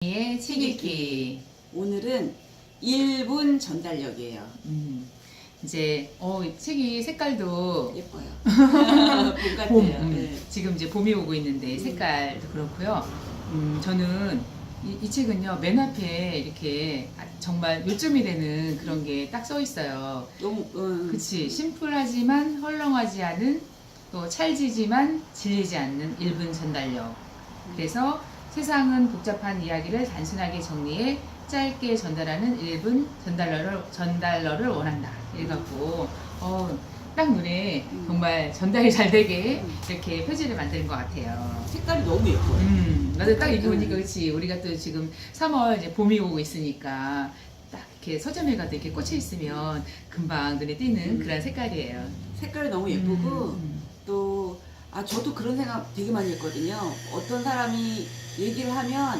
의 책 읽기. 오늘은 1분 전달력이에요. 이제 이 책이 색깔도 예뻐요. 봄 같아요. 봄. 네. 지금 이제 봄이 오고 있는데 색깔도 그렇고요. 저는 이 책은요 맨 앞에 이렇게 정말 요점이 되는 그런 게 딱 써 있어요. 너무 그치, 심플하지만 헐렁하지 않은, 또 찰지지만 질리지 않는 1분 전달력. 그래서 세상은 복잡한 이야기를 단순하게 정리해 짧게 전달하는 1분 전달러를 원한다. 이래갖고 딱 눈에 정말 전달이 잘 되게 이렇게 표지를 만드는 것 같아요. 색깔이 너무 예뻐요. 나도 딱 이렇게 보니까 그렇지. 우리가 또 지금 3월 이제 봄이 오고 있으니까 딱 이렇게 서점에 가도 이렇게 꽂혀 있으면 금방 눈에 띄는 그런 색깔이에요. 색깔이 너무 예쁘고 또 저도 그런 생각 되게 많이 했거든요. 어떤 사람이 얘기를 하면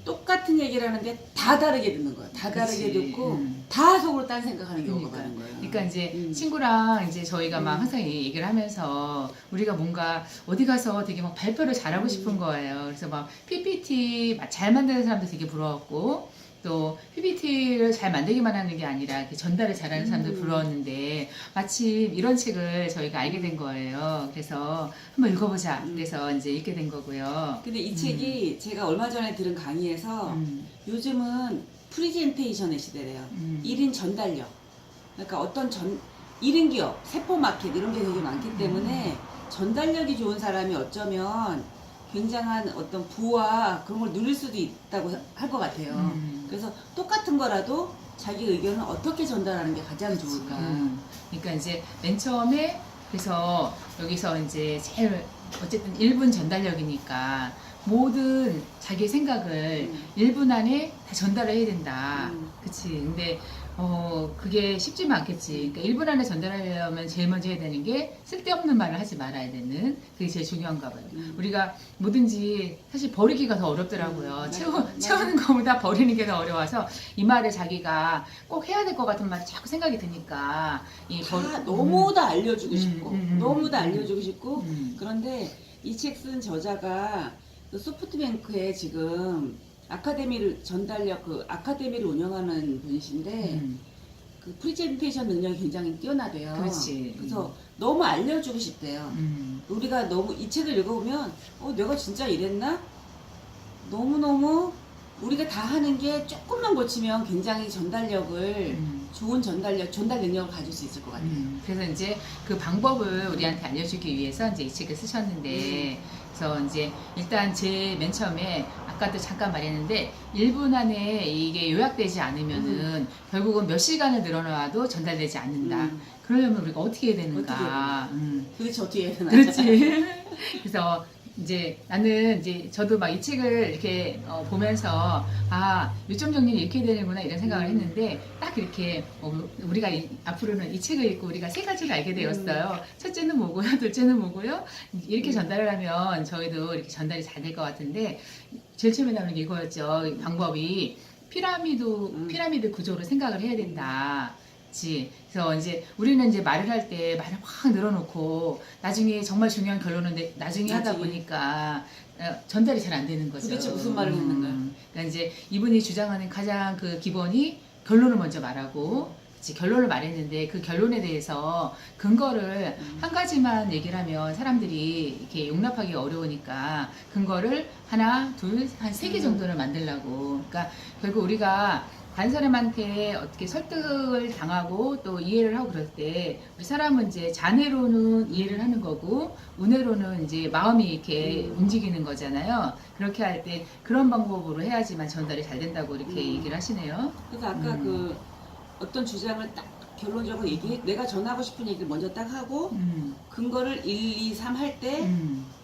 똑같은 얘기를 하는데 다 다르게 듣는 거예요. 다 다르게 듣고 다 속으로 딴 생각하는 경우가 많은 거예요. 그러니까 이제 친구랑 이제 저희가 막 항상 얘기를 하면서 우리가 뭔가 어디 가서 되게 막 발표를 잘하고 싶은 거예요. 그래서 막 PPT 잘 만드는 사람도 되게 부러웠고, 또 PPT를 잘 만들기만 하는 게 아니라 이렇게 전달을 잘하는 사람들 부러웠는데, 마침 이런 책을 저희가 알게 된 거예요. 그래서 한번 읽어보자. 그래서 이제 읽게 된 거고요. 근데 이 책이 제가 얼마 전에 들은 강의에서 요즘은 프리젠테이션의 시대래요. 1인 전달력. 그러니까 어떤 1인 기업, 세포마켓 이런 게 되게 많기 때문에 전달력이 좋은 사람이 어쩌면 굉장한 어떤 부와 그런 걸 누릴 수도 있다고 할 것 같아요. 그래서 똑같은 거라도 자기 의견을 어떻게 전달하는 게 가장 좋을까. 그러니까 이제 맨 처음에 그래서 여기서 이제 제일 어쨌든 1분 전달력이니까 모든 자기 생각을 1분 안에 다 전달을 해야 된다. 그치. 근데 그게 쉽지는 않겠지. 그러니까 1분 안에 전달하려면 제일 먼저 해야 되는 게 쓸데없는 말을 하지 말아야 되는, 그게 제일 중요한가 봐요. 우리가 뭐든지 사실 버리기가 더 어렵더라고요. 채우는 것보다 버리는 게 더 어려워서 이 말을 자기가 꼭 해야 될 것 같은 말이 자꾸 생각이 드니까 너무 다 알려주고 싶고 너무 다 알려주고 싶고 그런데 이 책 쓴 저자가 그 소프트뱅크에 지금 아카데미를 운영하는 분이신데 그 프리젠테이션 능력이 굉장히 뛰어나대요. 그렇지. 그래서 너무 알려주고 싶대요. 우리가 너무 이 책을 읽어보면 내가 진짜 이랬나? 너무너무 우리가 다 하는 게 조금만 고치면 굉장히 전달력을 좋은 전달 능력을 가질 수 있을 것 같아요. 그래서 이제 그 방법을 우리한테 알려주기 위해서 이제 이 책을 쓰셨는데, 그래서 이제 일단 제 맨 처음에 아까도 잠깐 말했는데 1분 안에 이게 요약되지 않으면은 결국은 몇 시간을 늘어놔도 전달되지 않는다. 그러려면 우리가 어떻게 해야 되는가? 도대체 어떻게 해야 되나? 그렇지. 그래서 이제 나는 이제 저도 막 이 책을 이렇게 보면서 요점 정리는 이렇게 되는구나 이런 생각을 했는데, 딱 이렇게 우리가 앞으로는 이 책을 읽고 우리가 세 가지를 알게 되었어요. 첫째는 뭐고요, 둘째는 뭐고요. 이렇게 전달을 하면 저희도 이렇게 전달이 잘 될 것 같은데, 제일 처음에 나오는 게 이거였죠. 이 방법이 피라미드 구조로 생각을 해야 된다. 그치. 그래서 이제 우리는 이제 말을 할 때 말을 확 늘어놓고 나중에 정말 중요한 결론은 나중에 하다 보니까 전달이 잘 안 되는 거죠. 도대체 무슨 말을 했는가? 그러니까 이제 이분이 주장하는 가장 그 기본이 결론을 먼저 말하고, 그치, 결론을 말했는데 그 결론에 대해서 근거를 한 가지만 얘기를 하면 사람들이 이렇게 용납하기 어려우니까 근거를 하나, 둘, 한 세 개 정도를 만들라고. 그러니까 결국 우리가 다른 사람한테 어떻게 설득을 당하고 또 이해를 하고 그럴 때 우리 사람은 이제 자뇌로는 이해를 하는 거고 우뇌로는 이제 마음이 이렇게 움직이는 거잖아요. 그렇게 할 때 그런 방법으로 해야지만 전달이 잘 된다고 이렇게 얘기를 하시네요. 그래서 아까 그 어떤 주장을 딱 결론적으로 내가 전하고 싶은 얘기를 먼저 딱 하고 근거를 1, 2, 3 할 때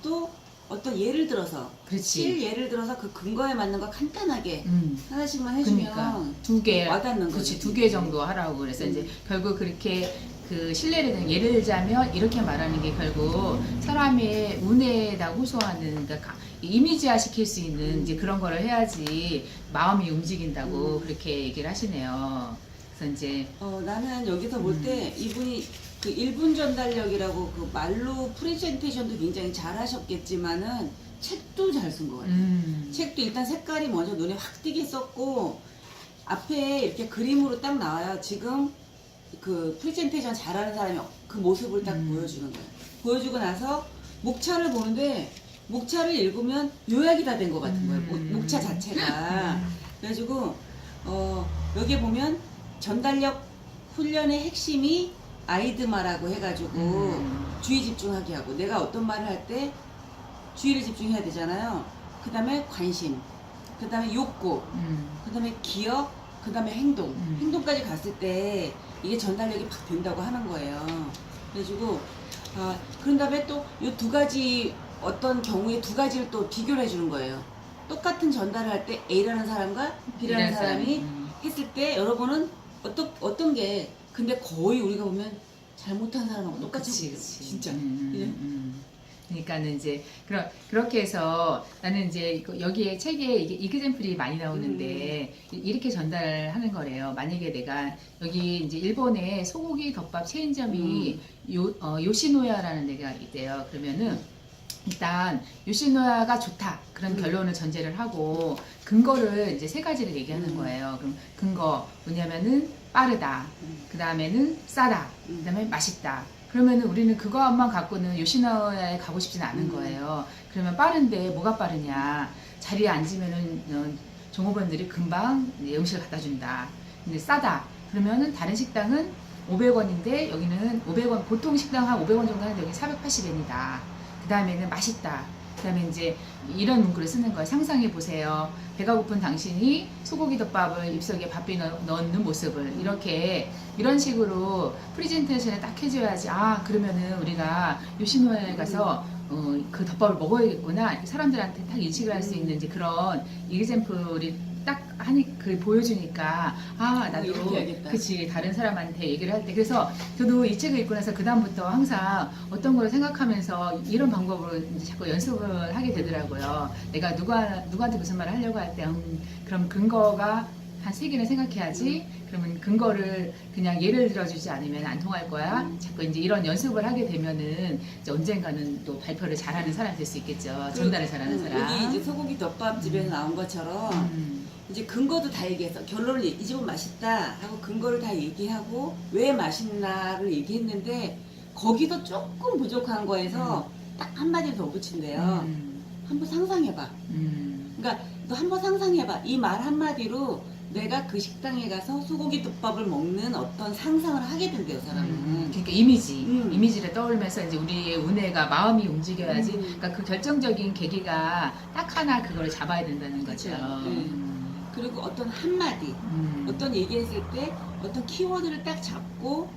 또 어떤 예를 들어서 예를 들어서 그 근거에 맞는 거 간단하게 하나씩만 해주면 그러니까 두 개, 와닿는 그렇지, 거지. 2개 정도 하라고. 그래서 이제 결국 그렇게 그 신뢰를 예를 들자면 이렇게 말하는 게 결국 사람의 운에다 호소하는, 그러니까 이미지화 시킬 수 있는 이제 그런 거를 해야지 마음이 움직인다고 그렇게 얘기를 하시네요. 그래서 이제 나는 여기서 볼 때 이분이 그 1분 전달력이라고 그 말로 프레젠테이션도 굉장히 잘 하셨겠지만은 책도 잘 쓴 것 같아요. 책도 일단 색깔이 먼저 눈에 확 띄게 썼고 앞에 이렇게 그림으로 딱 나와요. 지금 그 프레젠테이션 잘하는 사람이 그 모습을 딱 보여주는 거예요. 보여주고 나서 목차를 보는데 목차를 읽으면 요약이 다 된 것 같은 거예요. 목차 자체가. 그래가지고 여기에 보면 전달력 훈련의 핵심이 아이드마라고 해가지고 주의 집중하게 하고 내가 어떤 말을 할 때 주의를 집중해야 되잖아요. 그 다음에 관심, 그 다음에 욕구, 그 다음에 기억, 그 다음에 행동. 행동까지 갔을 때 이게 전달력이 팍 된다고 하는 거예요. 그래가지고 그런 다음에 또 이 두 가지 어떤 경우에 두 가지를 또 비교를 해주는 거예요. 똑같은 전달을 할 때 A라는 사람과 B라는 사람이 했을 때 여러분은 어떤 게 근데 거의 우리가 보면 잘못한 사람하고 똑같이 보여요. 진짜. 그러니까는 이제 그렇게 해서 나는 이제 여기에 책에 이게 이그젬플이 많이 나오는데 이렇게 전달하는 거래요. 만약에 내가 여기 이제 일본의 소고기 덮밥 체인점이 요시노야라는 데가 있대요. 그러면은 일단 요시노야가 좋다 그런 결론을 전제를 하고 근거를 이제 세 가지를 얘기하는 거예요. 그럼 근거 뭐냐면은 빠르다, 그 다음에는 싸다, 그 다음에 맛있다. 그러면은 우리는 그것만 갖고는 요시노야에 가고 싶지는 않은 거예요. 그러면 빠른데 뭐가 빠르냐? 자리에 앉으면은 종업원들이 금방 음식을 갖다 준다. 근데 싸다. 그러면은 다른 식당은 500원인데 여기는 500원, 보통 식당 한 500원 정도 하는데 여기 480엔이다. 그 다음에는 맛있다. 그 다음에 이제 이런 문구를 쓰는 거예요. 상상해 보세요. 배가 고픈 당신이 소고기 덮밥을 입속에 밥비 넣는 모습을 이런 식으로 프레젠테이션을 딱 해줘야지. 그러면은 우리가 요시노야에 가서 그 덮밥을 먹어야겠구나. 사람들한테 딱 인식을 할 수 있는 이제 그런 이그젬플이 딱 하니 보여주니까 나도 이렇게 해야겠다. 그치 다른 사람한테 얘기를 할 때 그래서 저도 이 책을 읽고 나서 그 다음부터 항상 어떤 걸 생각하면서 이런 방법으로 이제 자꾸 연습을 하게 되더라고요. 내가 누구한테 무슨 말을 하려고 할 때 그럼 근거가 한 3개는 생각해야지. 그러면 근거를 그냥 예를 들어주지 않으면 안 통할 거야. 자꾸 이제 이런 연습을 하게 되면은 이제 언젠가는 또 발표를 잘하는 사람이 될 수 있겠죠. 전달을 잘하는 사람. 여기 이제 소고기 덮밥집에서 나온 것처럼 이제 근거도 다 얘기해서 결론을 이 집은 맛있다 하고 근거를 다 얘기하고 왜 맛있나를 얘기했는데 거기도 조금 부족한 거에서 딱 한마디 더 붙인대요. 한번 상상해봐. 그러니까 너 한번 상상해봐. 이 말 한마디로 내가 그 식당에 가서 소고기 덮밥을 먹는 어떤 상상을 하게 된대요, 사람은. 그러니까 이미지를 떠올리면서 이제 우리의 운해가 마음이 움직여야지. 그러니까 그 결정적인 계기가 딱 하나 그걸 잡아야 된다는 거죠. 그리고 어떤 한마디, 어떤 얘기했을 때 어떤 키워드를 딱 잡고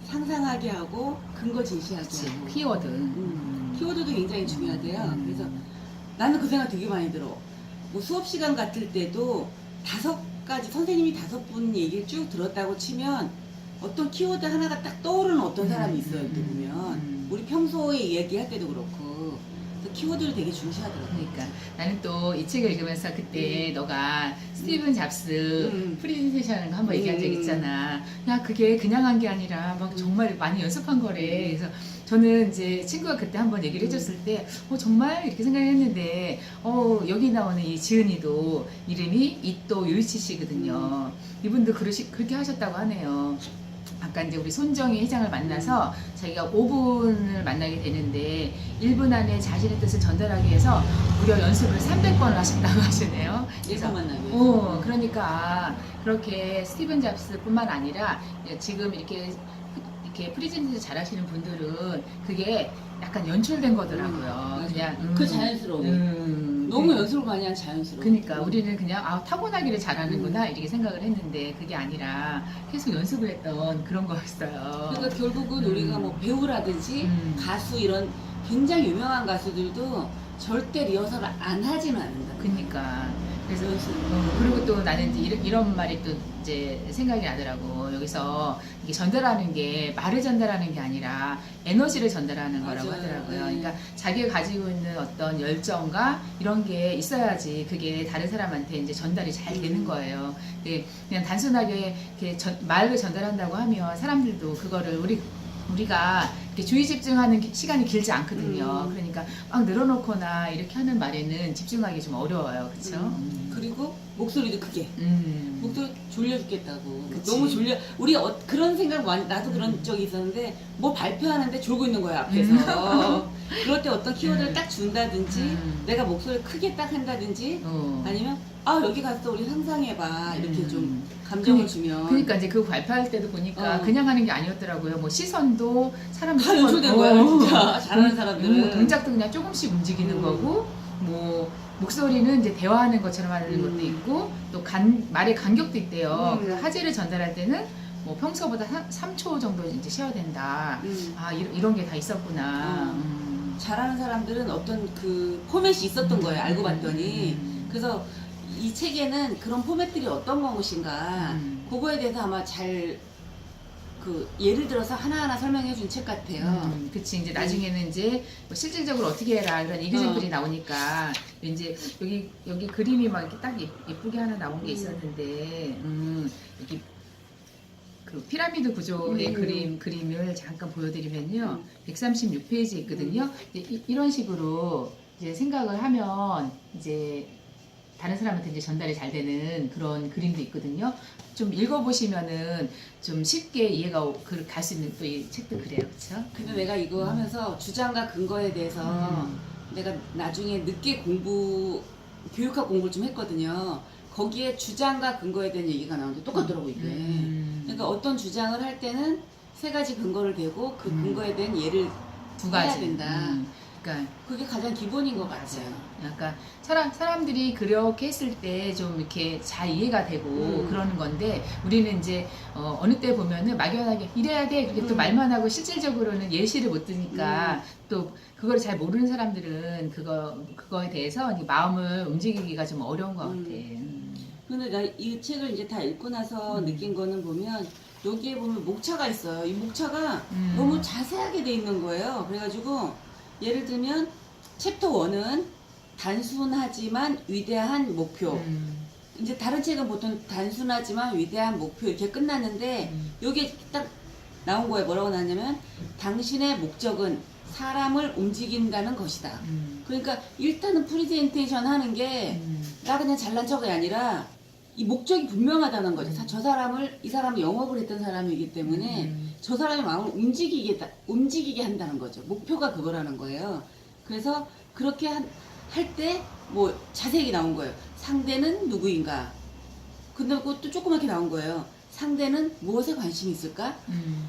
상상하게 하고 근거 제시하게 하고. 키워드. 키워드도 굉장히 중요하대요. 그래서 나는 그 생각 되게 많이 들어. 뭐 수업 시간 같을 때도 5가지 선생님이 5분 얘기를 쭉 들었다고 치면 어떤 키워드 하나가 딱 떠오르는 어떤 사람이 있어요. 또 보면 우리 평소에 얘기할 때도 그렇고 키워드를 되게 중시하더라고요. 그러니까 나는 또 이 책을 읽으면서 그때 너가 스티븐 잡스 프레젠테이션 한번 얘기한 적 있잖아. 야 그게 그냥 한 게 아니라 막 정말 많이 연습한 거래. 그래서 저는 이제 친구가 그때 한번 얘기를 해줬을 때 정말 이렇게 생각했는데 여기 나오는 이 지은이도 이름이 이토 요이치 씨거든요. 이분도 그렇게 하셨다고 하네요. 아까 이제 우리 손정희 회장을 만나서 자기가 5분을 만나게 되는데 1분 안에 자신의 뜻을 전달하기 위해서 무려 연습을 300번을 하셨다고 하시네요. 그래서 만나기 위해서. 그러니까 그렇게 스티븐 잡스뿐만 아니라 지금 이렇게 프레젠테이션 잘하시는 분들은 그게 약간 연출된 거더라고요. 그냥 그 자연스러움. 너무 연습을 많이 한 자연스러움. 그러니까 우리는 그냥 타고나기를 잘하는구나 이렇게 생각을 했는데 그게 아니라 계속 연습을 했던 그런 거였어요. 그러니까 결국은 우리가 뭐 배우라든지 가수 이런 굉장히 유명한 가수들도 절대 리허설을 안 하지는 않는다. 그러니까 그래서 그리고 또 나는 이제 이런 말이 또 이제 생각이 나더라고. 여기서 이게 전달하는 게 말을 전달하는 게 아니라 에너지를 전달하는 거라고 하더라고요. 그러니까 자기가 가지고 있는 어떤 열정과 이런 게 있어야지 그게 다른 사람한테 이제 전달이 잘 되는 거예요. 근데 그냥 단순하게 이렇게 말을 전달한다고 하면 사람들도 그거를 우리가 이렇게 주의 집중하는 시간이 길지 않거든요. 그러니까 막 늘어놓거나 이렇게 하는 말에는 집중하기 좀 어려워요. 그렇죠? 그리고 목소리도 크게. 목소리 졸려 죽겠다고. 그치. 너무 졸려. 우리 그런 생각 많이, 나도 그런 적이 있었는데 뭐 발표하는데 졸고 있는 거야 앞에서. 그럴 때 어떤 키워드를 딱 준다든지 내가 목소리를 크게 딱 한다든지 아니면 여기 가서 우리 상상해봐 이렇게 좀 감정을 주면. 그러니까 이제 그 발표할 때도 보니까 그냥 하는 게 아니었더라고요. 뭐 시선도 사람 다 연출된 거야 진짜. 잘하는 사람들은. 동작도 그냥 조금씩 움직이는 거고, 뭐 목소리는 이제 대화하는 것처럼 하는 것도 있고, 또 말의 간격도 있대요. 그래서 하지를 전달할 때는 뭐 평소보다 3초 정도 이제 쉬어야 된다. 이런 게 다 있었구나. 잘하는 사람들은 어떤 그 포맷이 있었던 거예요. 알고 봤더니. 그래서 이 책에는 그런 포맷들이 어떤 것인가 그거에 대해서 아마 잘 예를 들어서 하나하나 설명해 준 책 같아요. 그치. 이제 나중에는 이제 뭐 실질적으로 어떻게 해라 이런 이규칙들이 나오니까 이제 여기 그림이 막 이렇게 딱 예쁘게 하나 나온 게 있었는데 여기 그 피라미드 구조의 그림을 잠깐 보여드리면요. 136페이지 있거든요. 이제 이런 식으로 이제 생각을 하면 이제 다른 사람한테 이제 전달이 잘 되는 그런 그림도 있거든요. 좀 읽어보시면은 좀 쉽게 이해가 갈 수 있는 또 이 책도 그래요. 그렇죠? 근데 내가 이거 하면서 주장과 근거에 대해서 내가 나중에 늦게 교육학 공부를 좀 했거든요. 거기에 주장과 근거에 대한 얘기가 나오는데 똑같더라고 이게. 그러니까 어떤 주장을 할 때는 세 가지 근거를 대고 그 근거에 대한 예를 두 가지 해야 된다. 그러니까 그게 가장 기본인 것 같아요. 약간 사람들이 그렇게 했을 때 좀 이렇게 잘 이해가 되고 그러는 건데, 우리는 이제 어느 때 보면은 막연하게 이래야 돼 그렇게 또 말만 하고 실질적으로는 예시를 못 드니까 또 그걸 잘 모르는 사람들은 그거에 대해서 마음을 움직이기가 좀 어려운 것 같아. 근데 나 이 책을 이제 다 읽고 나서 느낀 거는 보면 여기에 보면 목차가 있어요. 이 목차가 너무 자세하게 돼 있는 거예요. 그래가지고 예를 들면 챕터 1은 단순하지만 위대한 목표. 이제 다른 책은 보통 단순하지만 위대한 목표 이렇게 끝났는데 여기 딱 나온 거에 뭐라고 나왔냐면 당신의 목적은 사람을 움직인다는 것이다. 그러니까 일단은 프리젠테이션 하는 게 나 그냥 잘난 척이 아니라 이 목적이 분명하다는 거죠. 이 사람은 영업을 했던 사람이기 때문에 저 사람의 마음을 움직이게 한다는 거죠. 목표가 그거라는 거예요. 그래서 그렇게 할 때 뭐 자세히 나온 거예요. 상대는 누구인가? 근데 그것도 조그맣게 나온 거예요. 상대는 무엇에 관심이 있을까?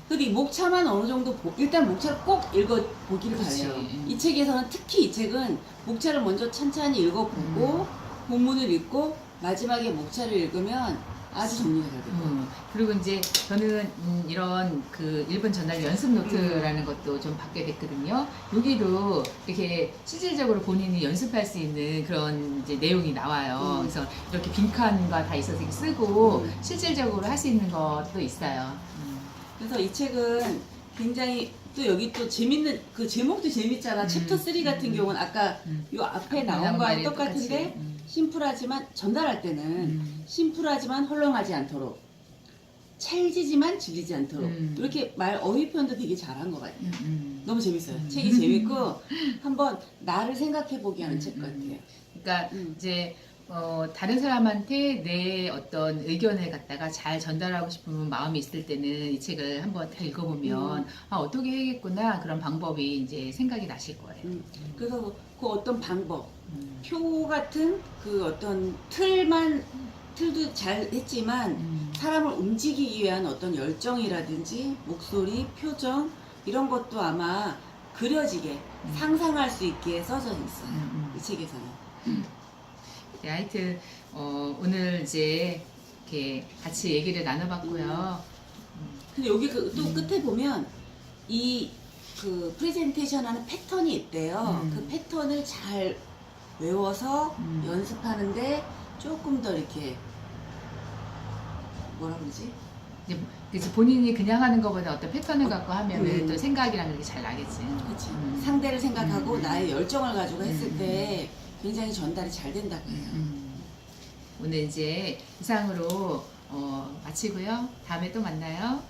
근데 이 목차만 어느 정도 일단 목차를 꼭 읽어보기를 바래요. 이 책에서는 특히 이 책은 목차를 먼저 찬찬히 읽어보고 본문을 읽고 마지막에 목차를 읽으면 아주 정리가 잘 돼요. 그리고 이제 저는 이런 그 일본 전달 연습 노트라는 것도 좀 받게 됐거든요. 여기도 이렇게 실질적으로 본인이 연습할 수 있는 그런 이제 내용이 나와요. 그래서 이렇게 빈칸과 다 있어서 이렇게 쓰고 실질적으로 할 수 있는 것도 있어요. 그래서 이 책은 굉장히 또 여기 또 재밌는 그 제목도 재밌잖아. 챕터 3 같은 경우는 아까 요 앞에 나온 거랑 똑같은데 심플하지만 전달할 때는 심플하지만 헐렁하지 않도록 찰지지만 질리지 않도록 이렇게 어휘 표현도 되게 잘한 것 같아요. 너무 재밌어요. 책이 재밌고 한번 나를 생각해 보게 하는 책 같아요. 그러니까 이제 다른 사람한테 내 어떤 의견을 갖다가 잘 전달하고 싶은 마음이 있을 때는 이 책을 한번 다 읽어보면 어떻게 해야겠구나 그런 방법이 이제 생각이 나실 거예요. 그래서 그 어떤 방법, 표 같은 그 어떤 틀도 잘 했지만 사람을 움직이기 위한 어떤 열정이라든지 목소리, 표정 이런 것도 아마 그려지게 상상할 수 있게 써져 있어요. 이 책에서는. 네, 하여튼 오늘 이제 이렇게 같이 얘기를 나눠봤고요. 근데 여기 또 끝에 보면 이 그 프레젠테이션 하는 패턴이 있대요. 그 패턴을 잘 외워서 연습하는데 조금 더 이렇게 뭐라 그러지? 이제 그래서 본인이 그냥 하는 것보다 어떤 패턴을 갖고 하면은 또 생각이랑 이렇게 잘 나겠지. 그렇지. 상대를 생각하고 나의 열정을 가지고 했을 때 굉장히 전달이 잘 된다고 해요. 오늘 이제 이상으로 마치고요. 다음에 또 만나요.